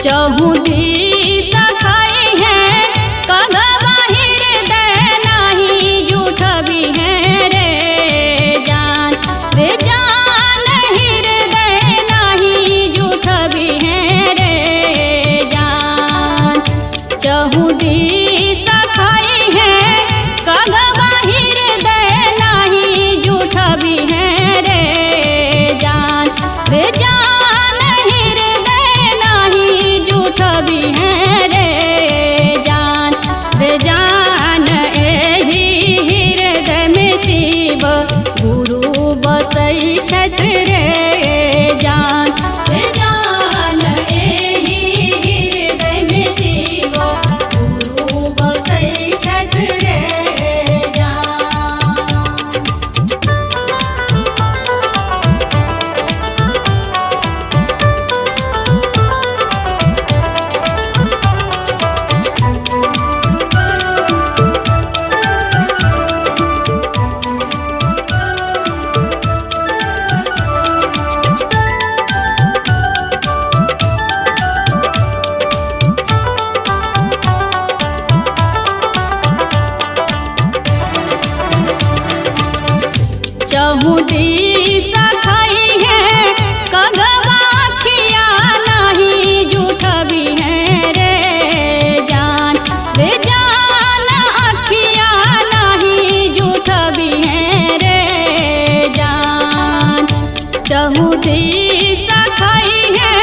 चहुदी सखाई है कगवा हृदय नाही झूठ भी है रे जान हृदय नाही झूठ भी है रे जान। चहुदी सखाई है कगवा हृदय नाही झूठ भी है रे जान भी है रे जान जान एही हृदय में शिव गुरु बसई छथि रे जान जान एही हृदय में शिव गुरु बसई छथि रे जान। चहुदी सखाई है कगवा अखिया नहीं झूठ भी है रे जान अखिया नहीं झूठ भी है रे जान। चहुदी सखाई है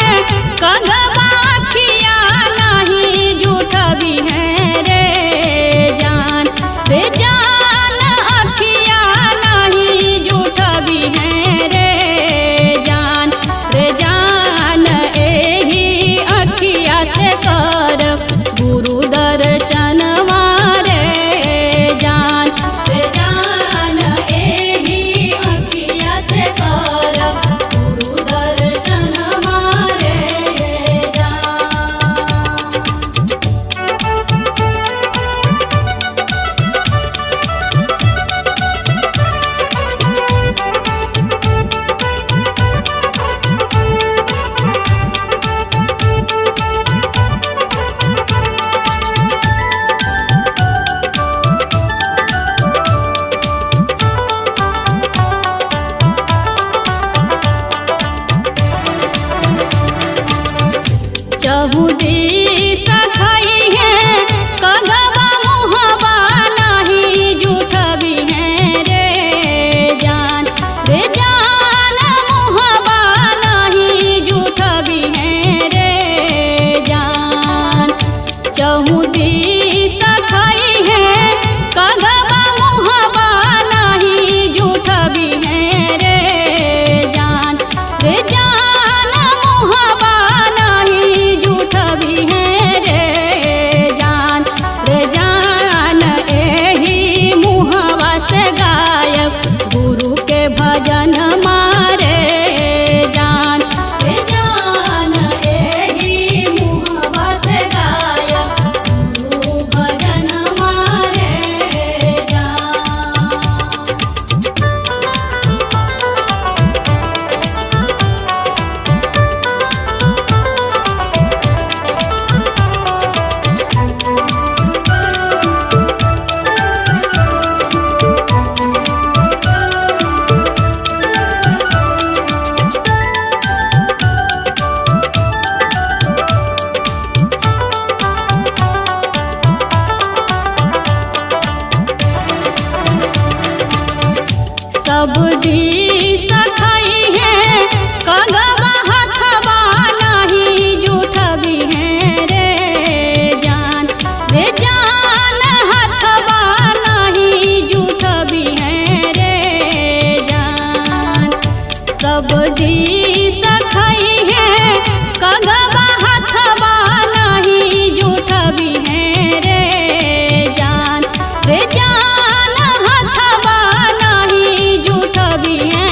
कगवा अखिया नहीं झूठ भी है रे जान अखिया नहीं झूठ भी है रे जान एही अखिया से कर गुरु दर्शन मारे जान एही अखिया से कर गुरु दर्शन मारे जान। चहुदी सखाई है कगवा मुहबा नहीं झूठ भी है रे जान मुहबा नहीं झूठ भी है रे जान। चहुदी सखाई है कगवा मुहबा नहीं झूठ भी है रे जान मुहबा नहीं झूठ भी है रे जान एही मुहबा से गायब गुरु के भजन मारे जान एही मुहबा से गायब गुरु भजन मारे जान। सब दी सखाई है कगवा हथवा नहीं झूठ भी है रे जान हथवा नहीं झूठ भी है रे जान। सब दी सखाई है कगवा हथवा नहीं झूठ भी है रे जान हथवा नहीं झूठ भी है